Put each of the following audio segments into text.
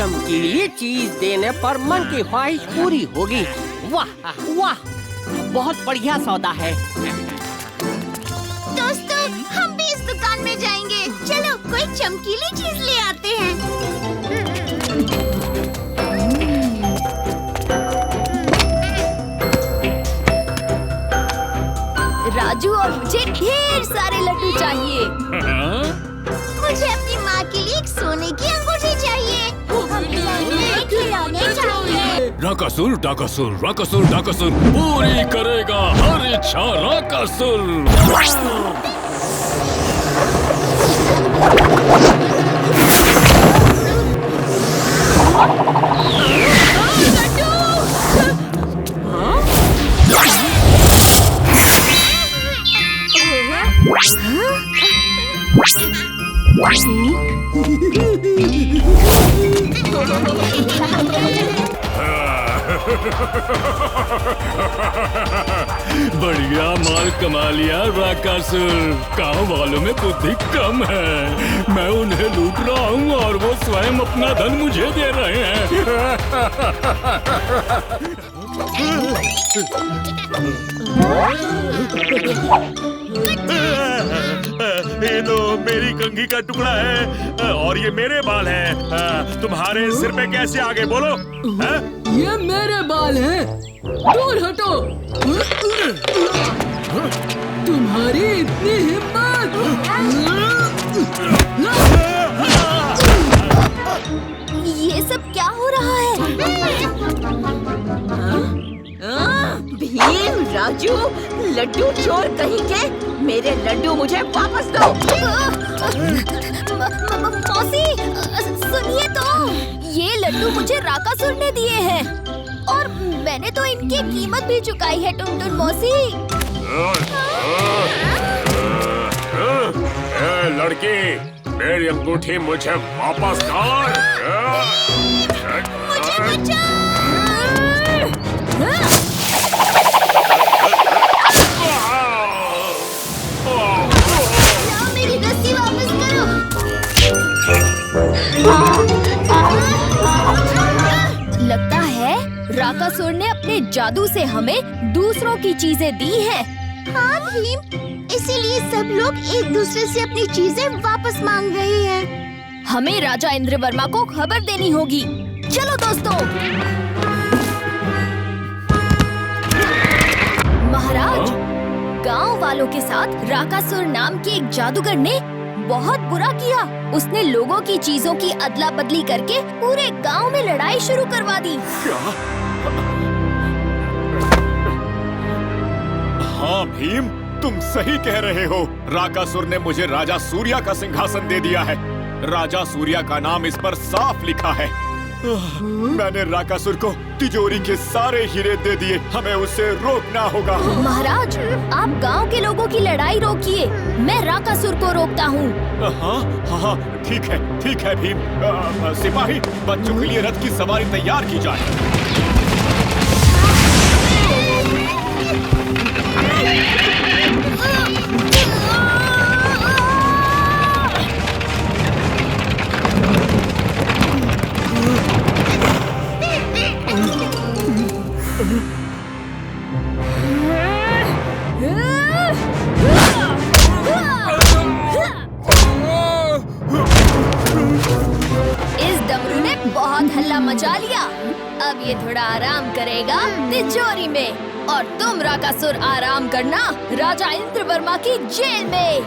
चमकीली चीज देने पर मन की ख्वाहिश पूरी होगी। वाह वाह, बहुत बढ़िया सौदा है। दोस्तों, हम भी इस दुकान में जाएंगे। चलो कोई चमकीली चीज ले आते हैं। राजू और मुझे ढेर सारे लड्डू चाहिए। मुझे अपनी माँ के लिए एक सोने की अंगूठी चाहिए। हमें खिलौने चाहिए। राकासुर डाकासुर राकासुर डाकासुर पूरी करेगा हर इच्छा राकासुर। बढ़िया माल कमा लिया राकासुर। गाँव वालों में बुद्धि कम है। मैं उन्हें लूट रहा हूँ और वो स्वयं अपना धन मुझे दे रहे हैं। ये तो मेरी कंघी का टुकड़ा है और ये मेरे बाल हैं। तुम्हारे सिर पे कैसे आ गए बोलो? ये मेरे बाल हैं। दूर हटो। तुम्हारी इतनी हिम्मत! ये सब क्या हो रहा है? भीम, राजू, लड्डू चोर कहीं के, मेरे लड्डू मुझे वापस दो। मौसी, सुनिए तो, ये लड्डू मुझे राकासुर ने दिए हैं और मैंने तो इनकी कीमत भी चुकाई है। टुनटुन मौसी, लड़की, मेरी अंगूठी मुझे वापस कर। मुझे बचाओ। मेरी रस्सी वापस करो। लगता है राकासुर ने अपने जादू से हमें दूसरों की चीजें दी हैं। हाँ भीम, इसीलिए सब लोग एक दूसरे से अपनी चीजें वापस मांग रहे हैं। हमें राजा इंद्रवर्मा को खबर देनी होगी। चलो दोस्तों। महाराज, गांव वालों के साथ राकासुर नाम के एक जादूगर ने बहुत बुरा किया। उसने लोगों की चीजों की अदला बदली करके पूरे गांव में लड़ाई शुरू करवा दी। हाँ भीम, तुम सही कह रहे हो। राकासुर ने मुझे राजा सूर्या का सिंहासन दे दिया है। राजा सूर्या का नाम इस पर साफ लिखा है। मैंने राकासुर को तिजोरी के सारे हीरे दे दिए। हमें उसे रोकना होगा। महाराज, आप गांव के लोगों की लड़ाई रोकिए। मैं राकासुर को रोकता हूँ। हाँ, ठीक है भीम। सिपाही, बच्चों के लिए रथ की सवारी तैयार की जाए। इस डमरू ने बहुत हल्ला मचा लिया। अब ये थोड़ा आराम करेगा तिजोरी में और तुम राकासुर आराम करना राजा इंद्रवर्मा की जेल में।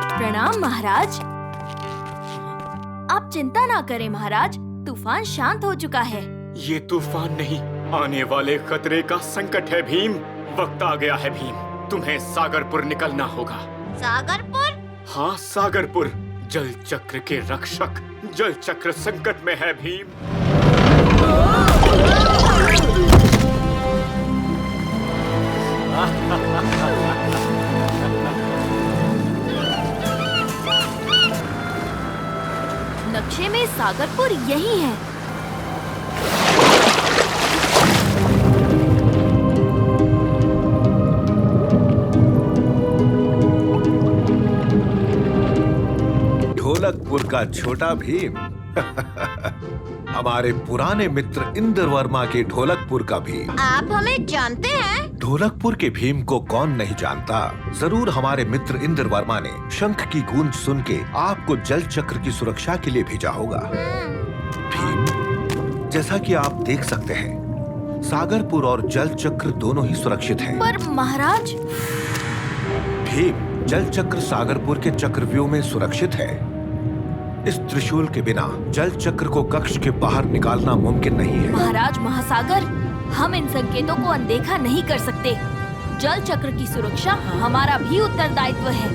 प्रणाम महाराज। आप चिंता ना करें महाराज, तूफान शांत हो चुका है। ये तूफान नहीं, आने वाले खतरे का संकट है भीम। वक्त आ गया है भीम, तुम्हें सागरपुर निकलना होगा। सागरपुर? हाँ, सागरपुर। जल चक्र के रक्षक। जल चक्र संकट में है भीम। नक्शे में सागरपुर यही है। ढोलकपुर का छोटा भीम। हमारे पुराने मित्र इंद्र वर्मा के ढोलकपुर का भीम। आप हमें जानते हैं? ढोलकपुर के भीम को कौन नहीं जानता। जरूर हमारे मित्र इंद्र वर्मा ने शंख की गूंज सुन के आपको जल चक्र की सुरक्षा के लिए भेजा होगा। भीम, जैसा कि आप देख सकते हैं, सागरपुर और जल चक्र दोनों ही सुरक्षित हैं। पर महाराज, भीम, जल चक्र सागरपुर के चक्रव्यूह में सुरक्षित है। इस त्रिशूल के बिना जल चक्र को कक्ष के बाहर निकालना मुमकिन नहीं है। महाराज महासागर, हम इन संकेतों को अनदेखा नहीं कर सकते। जल चक्र की सुरक्षा हमारा भी उत्तरदायित्व है।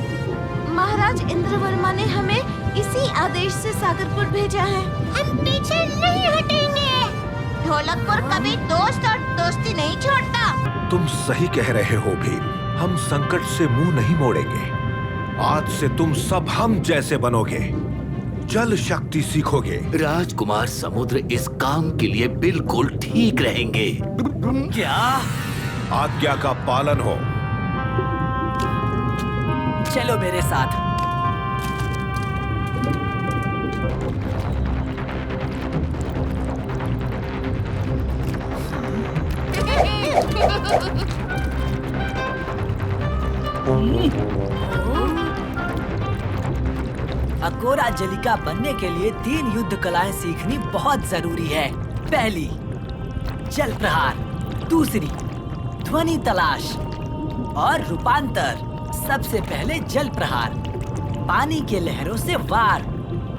महाराज इंद्र वर्मा ने हमें इसी आदेश से सागरपुर भेजा है। हम पीछे नहीं हटेंगे। ढोलकपुर कभी दोस्त और दोस्ती नहीं छोड़ता। तुम सही कह रहे हो भीम, हम संकट से मुंह नहीं मोड़ेंगे। आज से तुम सब हम जैसे बनोगे, जल शक्ति सीखोगे। राजकुमार समुद्र इस काम के लिए बिल्कुल ठीक रहेंगे। क्या? आज्ञा का पालन हो। चलो मेरे साथ। अकोरा जलिका बनने के लिए 3 युद्ध कलाएं सीखनी बहुत जरूरी है। पहली, जल प्रहार। दूसरी, ध्वनि तलाश। और रूपांतर। सबसे पहले जल प्रहार, पानी के लहरों से वार।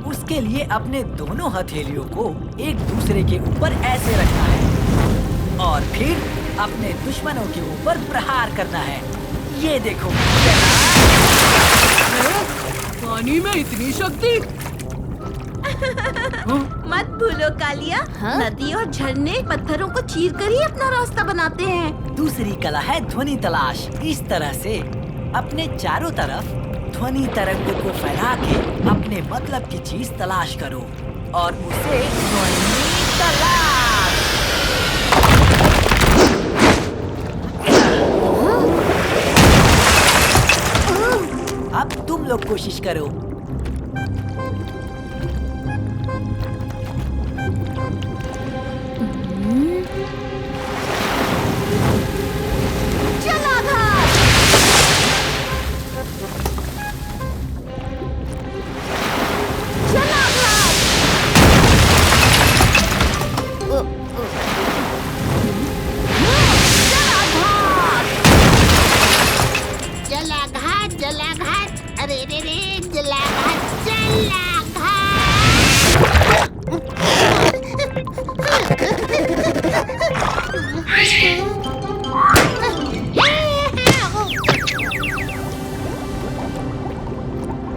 उसके लिए अपने दोनों हथेलियों को एक दूसरे के ऊपर ऐसे रखना है और फिर अपने दुश्मनों के ऊपर प्रहार करना है। ये देखो। पानी में इतनी शक्ति? मत भूलो कालिया, नदी और झरने पत्थरों को चीर कर ही अपना रास्ता बनाते हैं। दूसरी कला है ध्वनि तलाश। इस तरह से अपने चारों तरफ ध्वनि तरंगों को फैला के अपने मतलब की चीज तलाश करो और उसे ध्वनि तलाश। अब तुम लोग कोशिश करो।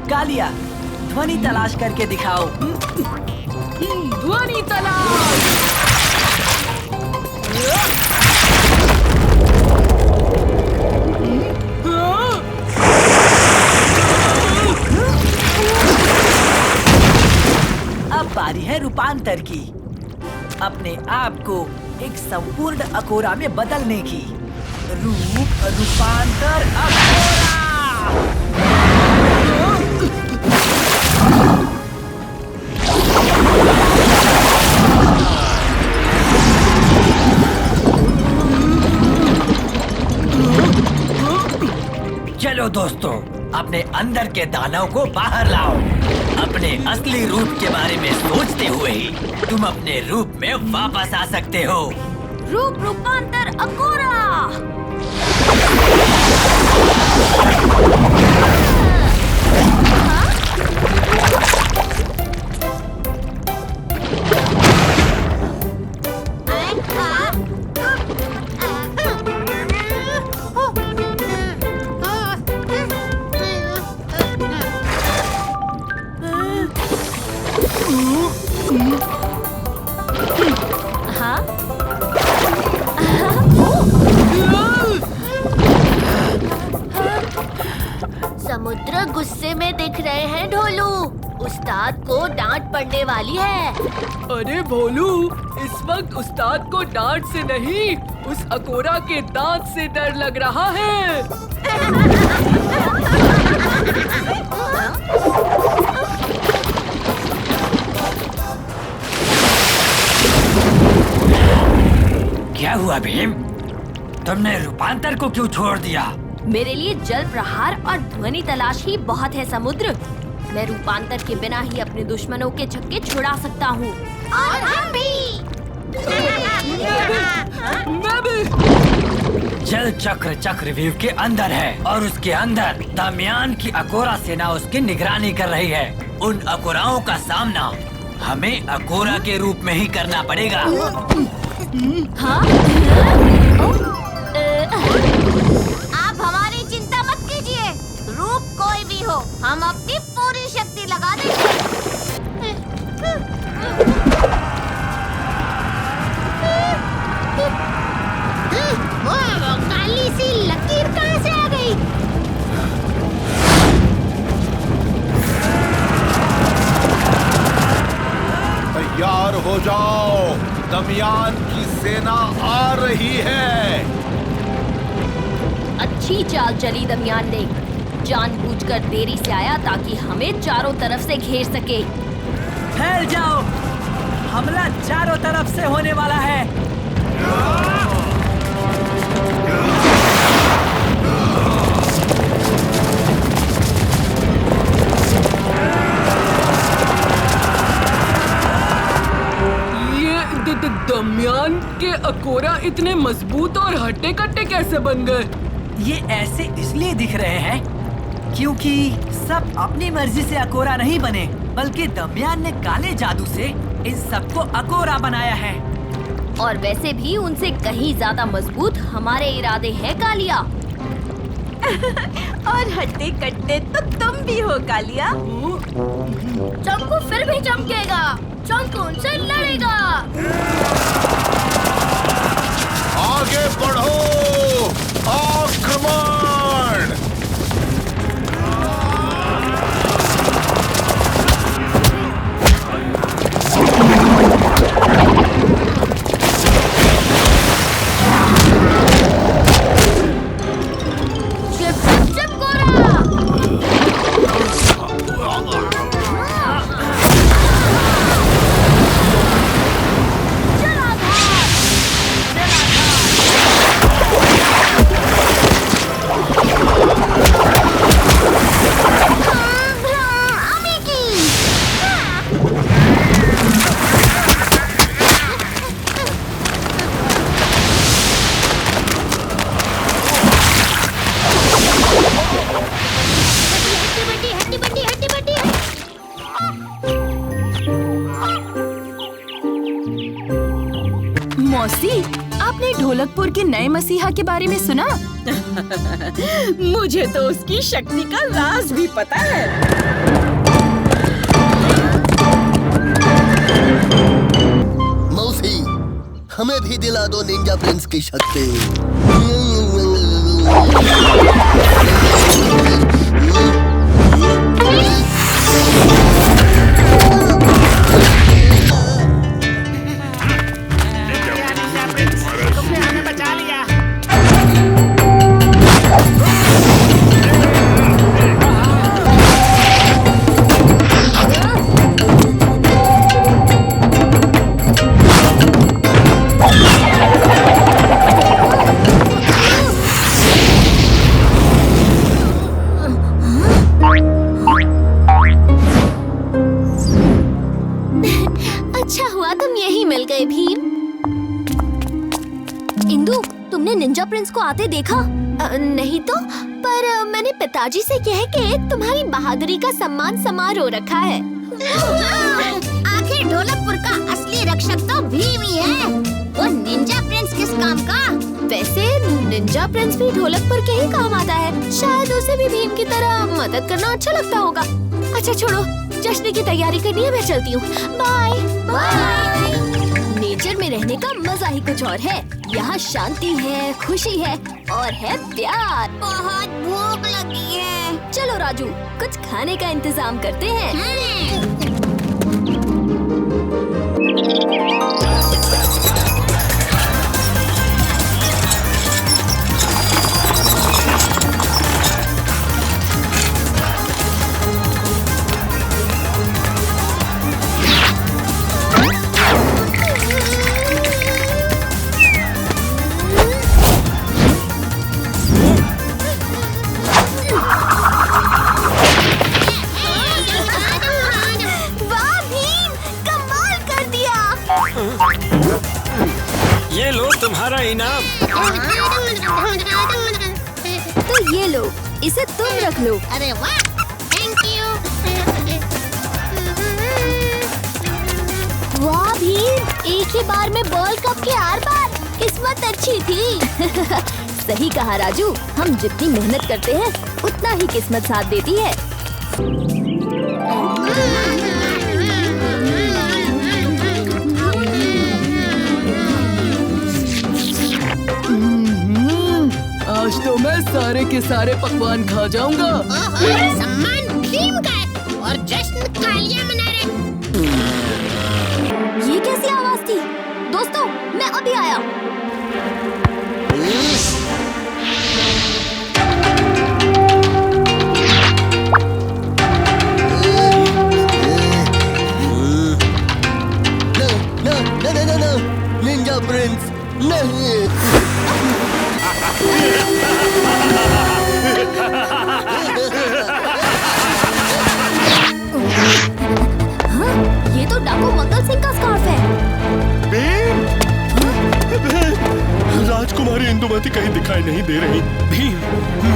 कालिया, ध्वनि तलाश करके दिखाओ। ध्वनि तलाश। अब बारी है रूपांतर की। अपने आप को एक संपूर्ण अकोरा में बदलने की। रूपांतर अकोरा। चलो दोस्तों, अपने अंदर के दानव को बाहर लाओ। अपने असली रूप के बारे में सोचते हुए ही तुम अपने रूप में वापस आ सकते हो। रूपांतर अकोरा। समुद्र गुस्से में दिख रहे हैं ढोलू। उस्ताद को डांट पड़ने वाली है। अरे भोलू, इस वक्त उस्ताद को डांट से नहीं, उस अकोरा के दांत से डर लग रहा है। हुआ भीम? तुमने रूपांतर को क्यों छोड़ दिया? मेरे लिए जल प्रहार और ध्वनि तलाश ही बहुत है समुद्र। मैं रूपांतर के बिना ही अपने दुश्मनों के छक्के छुड़ा सकता हूँ। और हम भी। मैं भी। जल चक्र चक्रव्यूह के अंदर है और उसके अंदर दमयान की अकोरा सेना उसकी निगरानी कर रही है। उन अकोराओं का सामना हमें अकोरा के रूप में ही करना पड़ेगा। हाँ? आप हमारी चिंता मत कीजिए। रूप कोई भी हो, हम अपनी पूरी शक्ति लगा देंगे। काली सी लकीर कहाँ से आ गई? तैयार हो जाओ, दमयान की सेना आ रही है। अच्छी चाल चली दमयान ने। जानबूझकर देरी से आया ताकि हमें चारों तरफ से घेर सके। फैल जाओ, हमला चारों तरफ से होने वाला है। दमयान के अकोरा इतने मजबूत और हट्टे कट्टे कैसे बन गए? ये ऐसे इसलिए दिख रहे हैं क्योंकि सब अपनी मर्जी से अकोरा नहीं बने, बल्कि दमयान ने काले जादू से इन सबको अकोरा बनाया है। और वैसे भी उनसे कहीं ज्यादा मजबूत हमारे इरादे हैं कालिया। और हट्टे कट्टे तो तुम भी हो कालिया। चंकू फिर भी चमकेगा। चंकू उनसे लड़ेगा। आगे बढ़ो, आक्रमण! मौसी, आपने ढोलकपुर के नए मसीहा के बारे में सुना? मुझे तो उसकी शक्ति का राज भी पता है। मौसी, हमें भी दिला दो निंजा प्रिंस की शक्ति। अच्छा हुआ तुम यहीं मिल गए भीम। इंदु, तुमने निंजा प्रिंस को आते देखा? नहीं तो, पर मैंने पिताजी से कह के तुम्हारी बहादुरी का सम्मान समारोह रखा है। आखिर ढोलकपुर का असली रक्षक तो भीम ही है। वो निंजा प्रिंस किस काम का? वैसे निंजा प्रिंस भी ढोलकपुर के ही काम आता है। शायद उसे भी भीम की तरह मदद करना अच्छा लगता होगा। अच्छा छोड़ो, जश्न की तैयारी करनी है, मैं चलती हूँ। Bye bye. नेचर में रहने का मजा ही कुछ और है। यहाँ शांति है, खुशी है और है प्यार। बहुत भूख लगी है। चलो राजू, कुछ खाने का इंतजाम करते हैं। ये लो तुम्हारा इनाम। तो ये लो, इसे तुम रख लो। अरे वाह, थैंक यू। वाह भीम, एक ही बार में बॉल कप के 8 बार। किस्मत अच्छी थी। सही कहा राजू, हम जितनी मेहनत करते हैं उतना ही किस्मत साथ देती है। आज तो मैं सारे के सारे पकवान खा जाऊंगा। सम्मान भीम का है और जश्न कालिया मना रहे। ये कैसी आवाज थी? दोस्तों, मैं अभी आया। No, निंजा प्रिंस नहीं। हाँ, ये तो डाकू मंगल सिंह का स्कार्फ है। राजकुमारी इंदुमती कहीं दिखाई नहीं दे रही। भीम,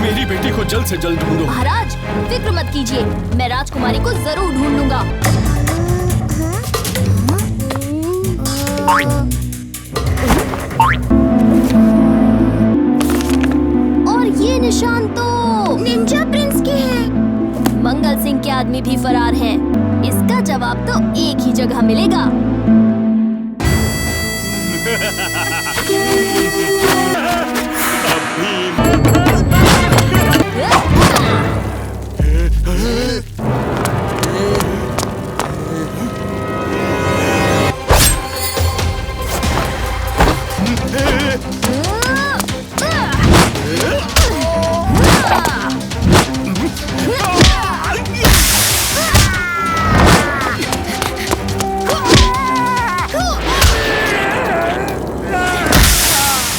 मेरी बेटी को जल्द से जल्द ढूंढो। महाराज, फिक्र मत कीजिए, मैं राजकुमारी को जरूर ढूंढ लूंगा। और ये निशान तो निंजा प्रिंस के हैं। मंगल सिंह के आदमी भी फरार हैं। इसका जवाब तो एक ही जगह मिलेगा।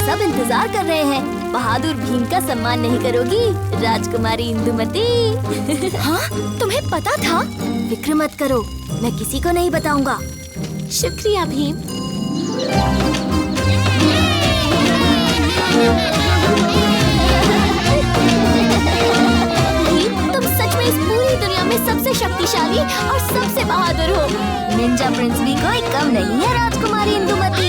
सब इंतजार कर रहे हैं। बहादुर भीम का सम्मान नहीं करोगी राजकुमारी इंदुमती? हाँ, तुम्हें पता था? फिक्र मत करो, मैं किसी को नहीं बताऊंगा। शुक्रिया भीम। भीम, तुम सच में इस पूरी दुनिया में सबसे शक्तिशाली और सबसे बहादुर हो। निंजा प्रिंस भी कोई कम नहीं है राजकुमारी इंदुमती।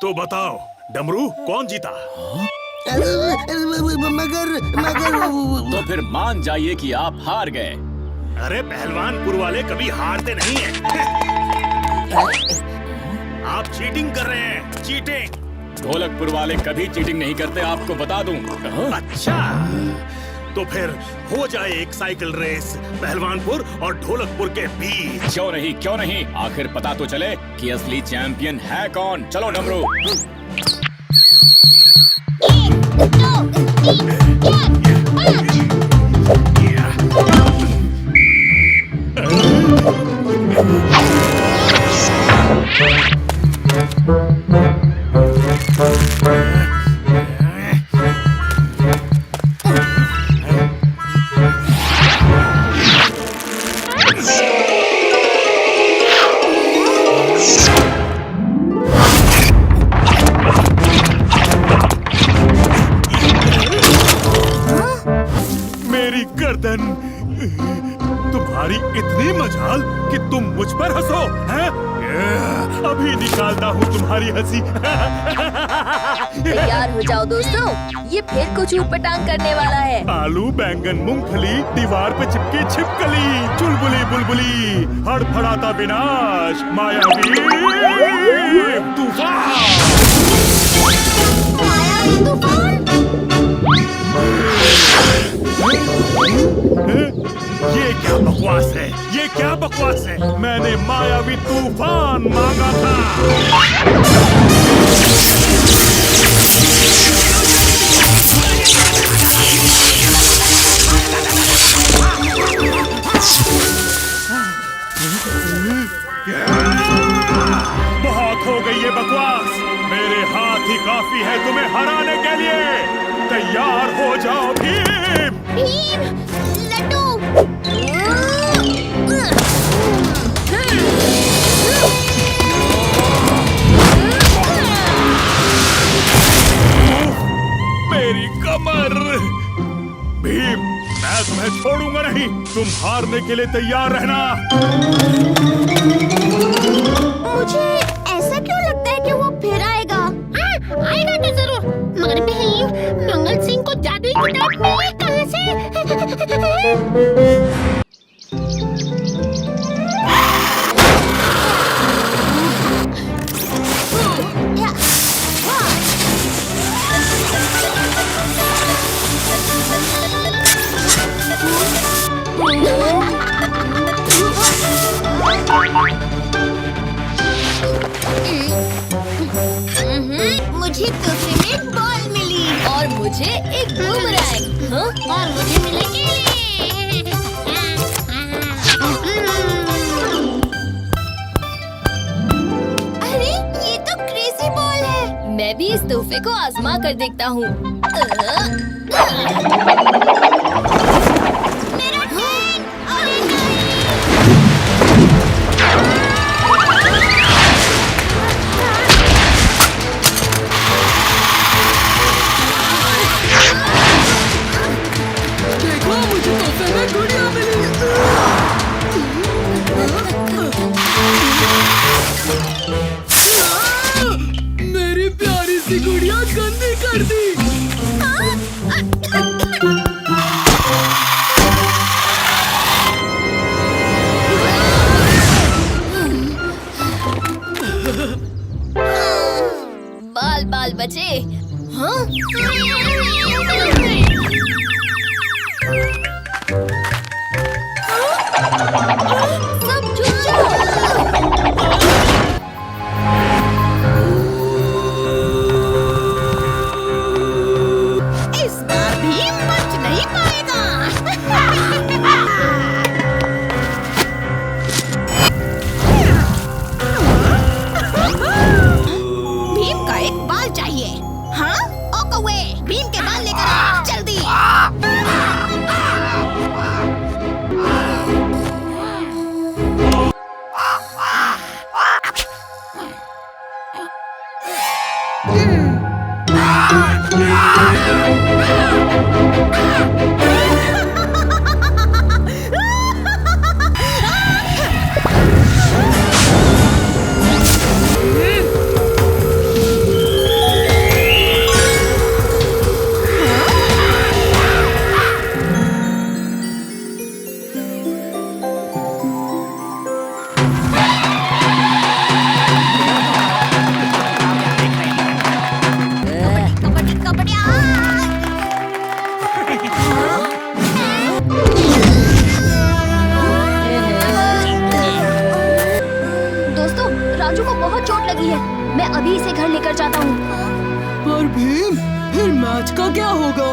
तो बताओ, डमरू कौन जीता? मगर तो फिर मान जाइए कि आप हार गए। अरे पहलवानपुर वाले कभी हारते नहीं हैं। आप चीटिंग कर रहे हैं, चीटिंग। ढोलकपुर वाले कभी चीटिंग नहीं करते, आपको बता दूं। अच्छा, तो फिर हो जाए एक साइकिल रेस पहलवानपुर और ढोलकपुर के बीच। क्यों नहीं, क्यों नहीं। आखिर पता तो चले कि असली चैंपियन है कौन। चलो डमरू। 1, 2, 3, मेरी गर्दन। तुम्हारी इतनी मजाल कि तुम मुझ पर हंसो, हैं? अभी निकालता हूँ तुम्हारी हंसी। तैयार हो जाओ दोस्तों, ये फिर कुछ ऊटपटांग करने वाला है। आलू, बैंगन, मूंगफली, दीवार पे चिपकी छिपकली, चुलबुली बुलबुली, हड़फड़ाता विनाश, मायावी तूफान। मायावी तूफान? ये क्या बकवास है? ये क्या बकवास है? मैंने मायावी तूफान मांगा था। बहुत ही काफी है तुम्हें हराने के लिए। तैयार हो जाओ भीम। भीम, लड्डू। मेरी कमर। भीम, मैं तुम्हें छोड़ूंगा नहीं। तुम हारने के लिए तैयार रहना। मुझे ऐसा क्यों लगता है कि वो फिर आएगा? आएगा तो जरूर, मगर भीम, मंगल सिंह को जादुई किताब मिली कहाँ से? मुझे तोहफे में बॉल मिली और मुझे एक बूमरैंग। हाँ? और मुझे मिले केले। अरे ये तो क्रेजी बॉल है। मैं भी इस तोहफे को आजमा कर देखता हूँ। मेरी प्यारी सी गुड़िया गंदी कर दी। बाल बाल बचे। हाँ? सब चुप जाओ। इस बार भीम बच नहीं पाएगा। भीम का एक बाल चाहिए। हाँ? ओ कौवे, भीम के बाल लेकर आ, जल्दी। राजू को बहुत चोट लगी है। मैं अभी इसे घर लेकर जाता हूँ। पर भीम, फिर मैच का क्या होगा?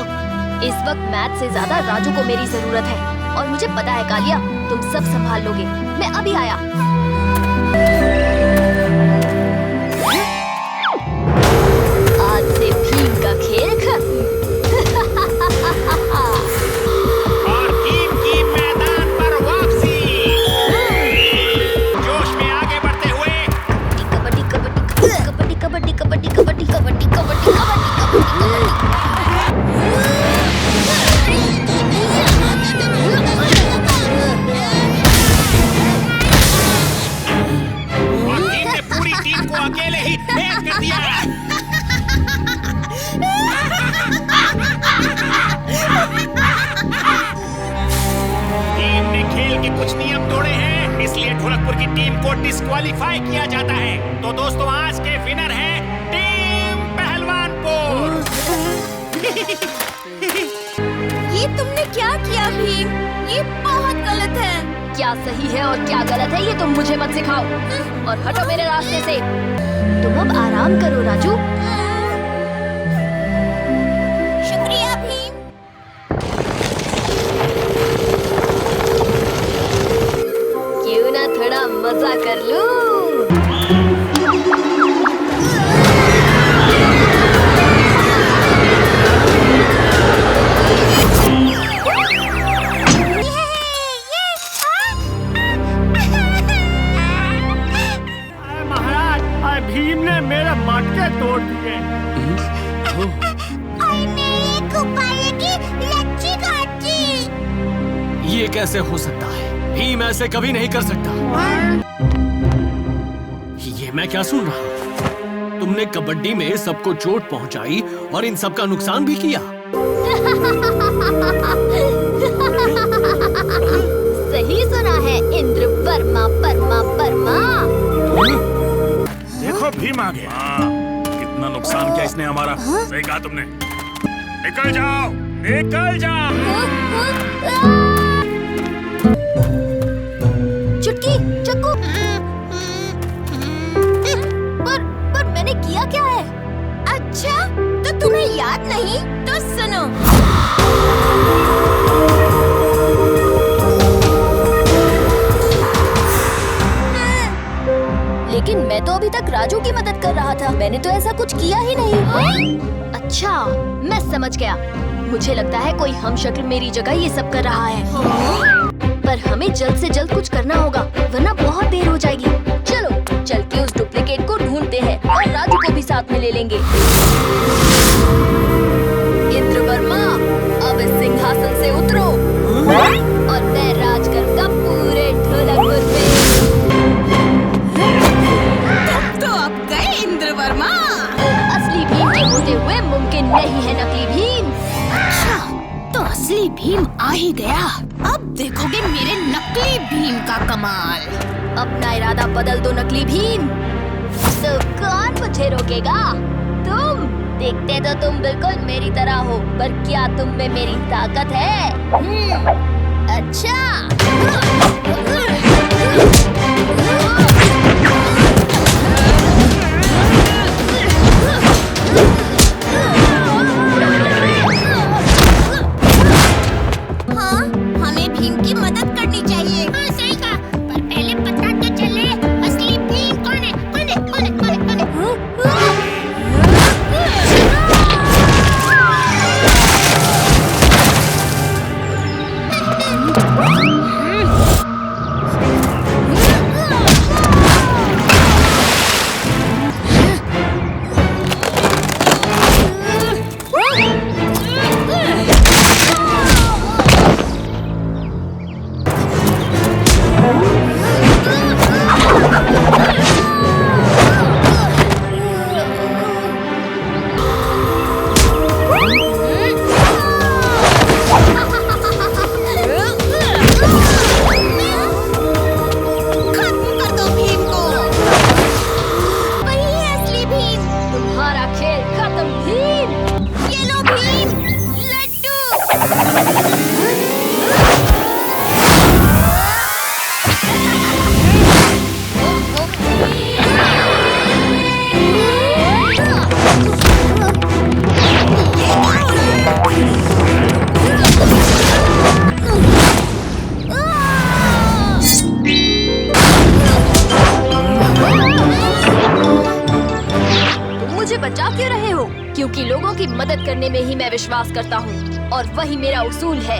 इस वक्त मैच से ज्यादा राजू को मेरी जरूरत है और मुझे पता है कालिया, तुम सब संभाल लोगे। मैं अभी आया। आज से भीम का खेल खत्म। और टीम की मैदान पर वापसी। जोश में आगे बढ़ते हुए। कबड्डी कबड्डी कबड्डी कबड्डी कबड्डी कबड्डी कबड्डी कबड्डी पूरी टीम को अकेले ही भेद कर दिया। टीम ने खेल के कुछ नियम तोड़े हैं, इसलिए ढोलकपुर की टीम को डिस्क्वालीफाई किया जाता है। तो दोस्तों, आज के विनर है टीम पहलवानपुर। ये तुमने क्या किया भीम? ये बहुत गलत है। क्या सही है और क्या गलत है ये तुम मुझे मत सिखाओ और हटो मेरे रास्ते से। तुम अब आराम करो राजू। शुक्रिया भीम। क्यों ना थोड़ा मजा कर लूं? ये कैसे हो सकता है? भीम ऐसे कभी नहीं कर सकता। ये मैं क्या सुन रहा हूँ? तुमने कबड्डी में सबको चोट पहुंचाई और इन सब का नुकसान भी किया। सही सुना है इंद्र वर्मा वर्मा। देखो भीम आ गया। कितना नुकसान किया इसने हमारा। सही कहा तुमने। निकल जाओ, निकल जाओ। चुटकी, चक्कू। पर मैंने किया क्या है? अच्छा, तो तुम्हें याद नहीं? तो सुनो। लेकिन मैं तो अभी तक राजू की मदद कर रहा था। मैंने तो ऐसा कुछ किया ही नहीं। अच्छा, मैं समझ गया। मुझे लगता है कोई हमशक्ल मेरी जगह ये सब कर रहा है। पर हमें जल्द से जल्द कुछ करना होगा, वरना बहुत देर हो जाएगी। चलो, चल के उस डुप्लीकेट को ढूंढते हैं और राजू को भी साथ में ले लेंगे। इंद्र वर्मा, अब इस सिंहासन से उतरो और मैं राज करूंगा पूरे ढोलकपुर में। तो अब गए इंद्र वर्मा। असली भीम के होते हुए मुमकिन नहीं है नकली भीम। अच्छा, तो असली भीम आ ही गया। अब देखोगे मेरे नकली भीम का कमाल। अपना इरादा बदल दो नकली भीम। तो कौन मुझे रोकेगा? तुम। देखते तो तुम बिल्कुल मेरी तरह हो, पर क्या तुम में मेरी ताकत है? अच्छा। हाँ, हमें भीम की मदद करनी चाहिए। हाँ, सही कहा। पर पहले पता तो चले असली भीम कौन है? कौन है? कौन है? कौन है? कौन है? क्योंकि लोगों की मदद करने में ही मैं विश्वास करता हूँ और वही मेरा उसूल है।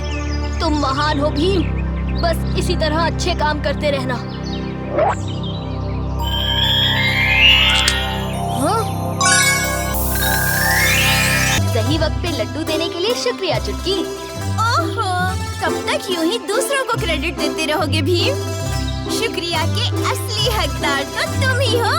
तुम महान हो भीम, बस इसी तरह अच्छे काम करते रहना। सही वक्त पे लड्डू देने के लिए शुक्रिया चुटकी। ओहो, कब तक यूं ही दूसरों को क्रेडिट देते रहोगे भीम? शुक्रिया के असली हकदार तो तुम ही हो।